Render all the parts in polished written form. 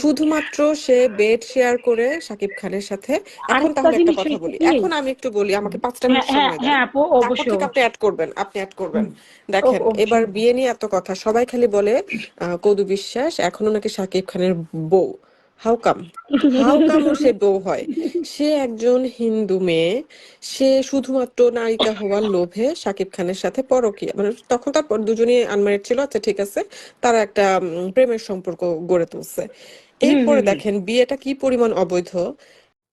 শুধুমাত্র সে bed share করে শাকিব খানের সাথে। এখন আরেকটা তাহলে একটা জিনিস কথা হয়েছে বলি, কি। এখন আমি একটু বলি, আমাকে 5টা মিনিট হ্যাঁ হ্যাঁ সময় দেন। হ্যাঁ আপু, তারপর অবশ্যই থেকে আপনি অবশ্যই। অ্যাড করবেন, আপনি অ্যাড করবেন। হুম, দেখেন, এবার অবশ্যই। বিয়ে নিয়ে এত কথা, সবাই খালি বলে কদু বিশ্বাস এখনো নাকি শাকিব খানের বউ। How come? হাউ কাম ও সে বউ হয়? সে একজন হিন্দু মেয়ে, সে শুধুমাত্র নায়িকা হওয়ার লোভে শাকিব খানের সাথে পরকীয়া, মানে তখন তার দুজনেই আনম্যারিড ছিল, আচ্ছা ঠিক আছে, তারা একটা প্রেমের সম্পর্ক গড়ে তুলছে। হুম এরপরে হুম হুম। দেখেন বিয়েটা কি পরিমাণ অবৈধ।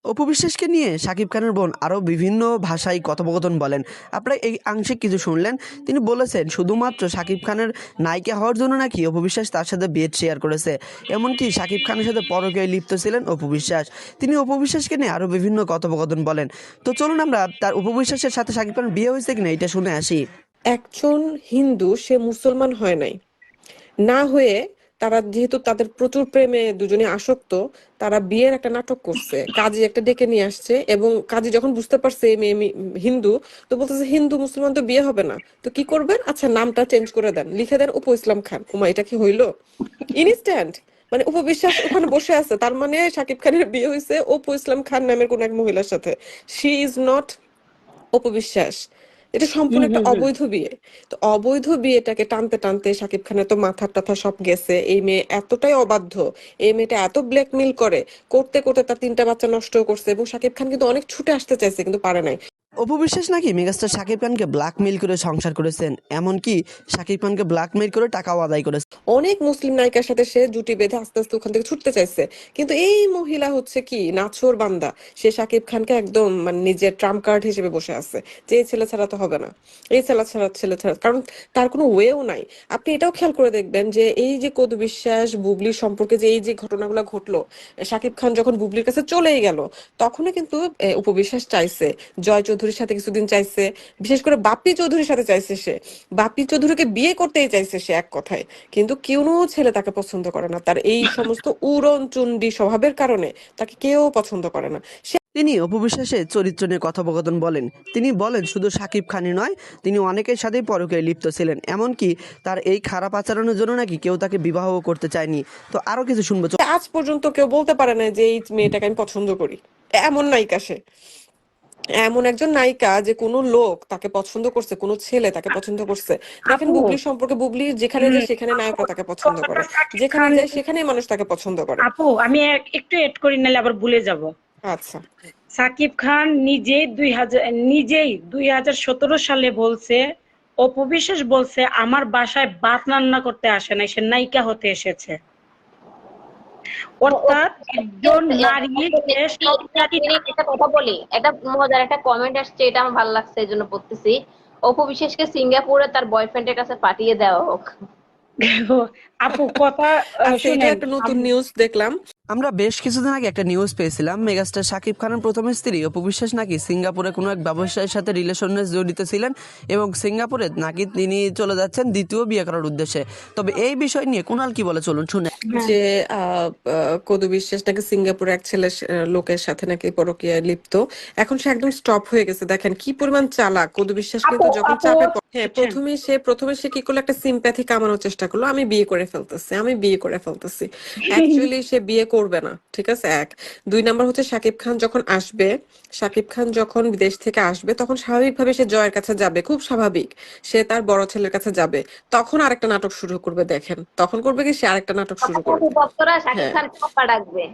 অপু বিশ্বাসকে নিয়ে শাকিব খানের বোন আরও বিভিন্ন ভাষায় কথোপকথন বলেন। আপনারা এই আংশিক কিছু শুনলেন। তিনি বলেছেন শুধুমাত্র শাকিব খানের নায়িকা হওয়ার জন্য নাকি অপু বিশ্বাস তার সাথে বেড শেয়ার করেছে। এমনকি শাকিব খানের সাথে পরকীয়ায় লিপ্ত ছিলেন অপু বিশ্বাস। তিনি অপু বিশ্বাসকে নিয়ে আরও বিভিন্ন কথোপকথন বলেন। তো চলুন আমরা তার অপু বিশ্বাসের সাথে শাকিব খানের বিয়ে হয়েছে কিনা এটা শুনে আসি। একজন হিন্দু, সে মুসলমান হয় নাই, না হয়ে তারা যেহেতু তাদের প্রচুর প্রেমে দুজনে আসক্ত, তারা বিয়ের একটা নাটক করছে, কাজী একটা ডেকে নিয়ে আসছে, এবং কাজী যখন বুঝতে পারছে এই মেয়ে হিন্দু, তো বলতেছে হিন্দু মুসলমান তো বিয়ে হবে না, তো কি করবেন, আচ্ছা নামটা চেঞ্জ করে দেন, লিখে দেন অপু ইসলাম খান। ওমা, এটা কি হইলো? ইনস্ট্যান্ট, মানে উপবিশ্বাস ওখানে বসে আছে, তার মানে শাকিব খানের বিয়ে হয়েছে অপু ইসলাম খান নামের কোন এক মহিলার সাথে। শি ইজ নট অপবিশ্বাস। এটা সম্পূর্ণ হুম একটা হুম হুম। অবৈধ বিয়ে। তো অবৈধ বিয়েটাকে টানতে টানতে শাকিব খানের তো মাথা টাথা সব গেছে, এই মেয়ে এতটাই অবাধ্য, এই মেয়েটা এত ব্ল্যাকমেইল করে, করতে করতে তার 3টা বাচ্চা নষ্ট করছে, এবং শাকিব খান কিন্তু অনেক ছুটে আসতে চাইছে কিন্তু পারে নাই। অপু বিশ্বাস নাকি মেগাস্টার শাকিব খানকে ব্ল্যাকমেইল করে সংসার করেছেন, এমনকি শাকিব খানকে ব্ল্যাকমেইল করে টাকাও আদায় করেছেন। অনেক মুসলিম নায়িকার সাথে সে জুটি বেঁধে আস্তে আস্তে ওখান থেকে ছুটতে চাইছে, কিন্তু এই মহিলা হচ্ছে কি নাছোড় বান্দা, সে শাকিব খানকে একদম মানে নিজের ট্রাম্প কার্ড হিসেবে বসে আছে, যে এই ছেলে ছাড়া তো হবে না, এই ছেলে ছাড়া, কারণ তার কোনো ওয়েও নাই। আপনি এটাও খেয়াল করে দেখবেন যে এই যে কদু বিশ্বাস বুবলির সম্পর্কে যে এই যে ঘটনাগুলো ঘটলো, শাকিব খান যখন বুবলির কাছে চলেই গেল, তখনও কিন্তু উপবিশ্বাস চাইছে, জয় চৌধুরীর সাথে কিছুদিন চাইছে, বিশেষ করে বাপ্পি চৌধুরীর সাথে চাইছে সে, বাপ্পি চৌধুরীকে বিয়ে করতেই চাইছে সে এক কথায়। কিন্তু কোনো ছেলে তাকে পছন্দ করে না, তার এই সমস্ত উড়নচণ্ডী স্বভাবের কারণে তাকে কেউ পছন্দ করে না। তিনি অপু বিশ্বাসের চরিত্র নিয়ে কথোপকথন বলেন। তিনি বলেন শুধু শাকিব খানই নয়, তিনি অনেকের সাথেই পরকীয়ায় লিপ্ত ছিলেন। এমনকি তার এই খারাপ আচরণের জন্য নাকি কেউ তাকে বিবাহও করতে চায়নি। তো আরও কিছু শুনবো। আজ পর্যন্ত কেউ বলতে পারে না যে এই মেয়েটাকে আমি পছন্দ করি। এমন নায়িকা সে, এমন একজন নায়িকা যে কোনো লোক তাকে পছন্দ করছে, কোনো ছেলে তাকে পছন্দ করছে। দেখেন আপু, বুবলির সম্পর্কে, বুবলি যেখানে যায় সেখানে নায়করা তাকে পছন্দ কথাটা করে, শাকিব যেখানে খান। যায় সেখানেই মানুষ তাকে পছন্দ করে। আপু, আমি একটু এড করি, নাহলে আবার ভুলে যাব। আচ্ছা, সাকিব খান নিজেই 2017 সালে বলছে, অপু বিশ্বাস বলছে আমার বাসায় ভাত রান্না করতে আসে নাই, সে নায়িকা হতে এসেছে। অর্থাৎ একজন নারী যে সরকারি। একটা কথা বলি, একটা মজার একটা কমেন্ট আসছে, এটা আমার ভালো লাগছে এই জন্য পড়তেছি। অপু বিশ্বাসকে সিঙ্গাপুরে তার বয়ফ্রেন্ডের কাছে পাঠিয়ে দেওয়া হোক। আপু কথা আচ্ছা, এটা শুনেন। একটা নতুন নিউজ দেখলাম। আমরা বেশ কিছুদিন আগে একটা নিউজ পেয়েছিলাম, মেগাস্টার শাকিব খানের প্রথম স্ত্রী অপু বিশ্বাস নাকি সিঙ্গাপুরে কোনো এক ব্যবসায়ীর সাথে রিলেশনে জড়িত ছিলেন, এবং সিঙ্গাপুরে নাকি তিনি চলে যাচ্ছেন দ্বিতীয় বিয়ে করার উদ্দেশ্যে। তবে এই বিষয় নিয়ে কুণাল কি বলে চলুন শুনে। হ্যাঁ। যে কদু বিশ্বাস নাকি সিঙ্গাপুরে এক ছেলে লোকের সাথে নাকি পরকীয়ায় লিপ্ত, এখন সে একদম স্টপ হয়ে গেছে। দেখেন কি পরিমাণ চালাক কদু বিশ্বাস, আপু কিন্তু যখন আপু চাপে হ্যাঁ, বুঝছেন। প্রথমে সে কি করলো, একটা সিম্প্যাথি কামানোর চেষ্টা করলো, আমি বিয়ে করে ফেলতেছি, আমি বিয়ে করে ফেলতেছি। অ্যাকচুয়ালি সে বিয়ে করবে না, ঠিক আছে, এক। 2 নাম্বার হচ্ছে শাকিব খান যখন আসবে, শাকিব খান যখন বিদেশ থেকে আসবে, তখন স্বাভাবিকভাবে সে জয়ের কাছে যাবে, খুব স্বাভাবিক, সে তার বড় ছেলের কাছে যাবে, তখন আরেকটা নাটক শুরু করবে। দেখেন তখন করবে কি, সে আরেকটা নাটক শুরু করবে। ভক্তরা শাকিব হ্যাঁ, খানকে পাপা ডাকবে।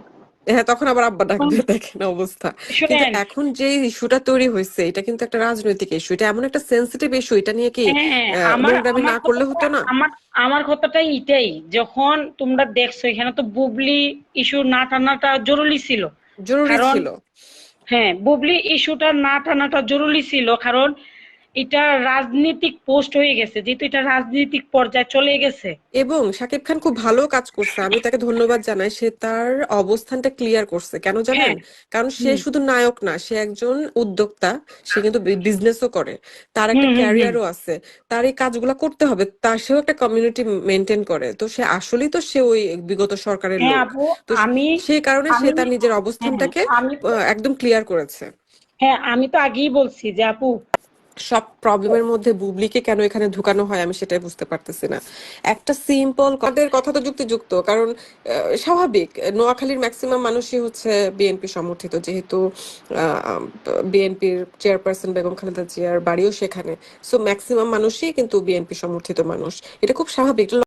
হ্যাঁ, তখন আবার আব্বা ডাকবে। দেখেন অবস্থা। কিন্তু শুনেন। এখন যে ইস্যুটা তৈরি হয়েছে, এটা কিন্তু একটা রাজনৈতিক ইস্যু, এটা এমন একটা সেন্সিটিভ ইস্যু, এটা নিয়ে কি হ্যাঁ, আমার নোংরামি আমার না করলে কথাটা হতো না? আমার আমার কথাটা এটাই, যখন তোমরা দেখছো এখানে তো বুবলি ইস্যু না টানাটা জরুরি ছিল। জরুরি কারণ ছিল। হ্যাঁ, বুবলি ইস্যুটা না টানাটা জরুরি ছিল, কারণ এটা রাজনৈতিক পোস্ট হয়ে গেছে, যেহেতু এটা রাজনৈতিক পর্যায়ে চলে গেছে। এবং শাকিব খান খুব ভালো কাজ করছে, আমি তাকে ধন্যবাদ জানাই, সে তার অবস্থানটা ক্লিয়ার করছে। কেন জানেন? হ্যাঁ। কারণ সে হুম শুধু নায়ক না, সে একজন উদ্যোক্তা, সে কিন্তু বিজনেসও করে, তার একটা হুম হুম হুম। ক্যারিয়ারও আছে, তার এই কাজগুলো করতে হবে, তার সেও একটা কমিউনিটি মেনটেন করে, তো সে আসলেই তো সে ওই বিগত সরকারের হ্যাঁ লোক। আপু, তো আমি সেই কারণে সে আমি তার নিজের হ্যাঁ অবস্থানটাকে আমি তো একদম ক্লিয়ার করেছে। হ্যাঁ, আমি তো আগেই বলছি যে আপু, সব প্রবলেমের মধ্যে বুবলিকে কেন এখানে ঢুকানো হয় আমি সেটাই বুঝতে পারতেছি না। একটা সিম্পল তাদের কথা তো যুক্তিযুক্ত, কারণ স্বাভাবিক নোয়াখালীর ম্যাক্সিমাম মানুষই হচ্ছে বিএনপি সমর্থিত, যেহেতু বিএনপির চেয়ারপারসন বেগম খালেদা জিয়ার বাড়িও সেখানে, সো ম্যাক্সিমাম মানুষই কিন্তু বিএনপি সমর্থিত মানুষ, এটা খুব স্বাভাবিক।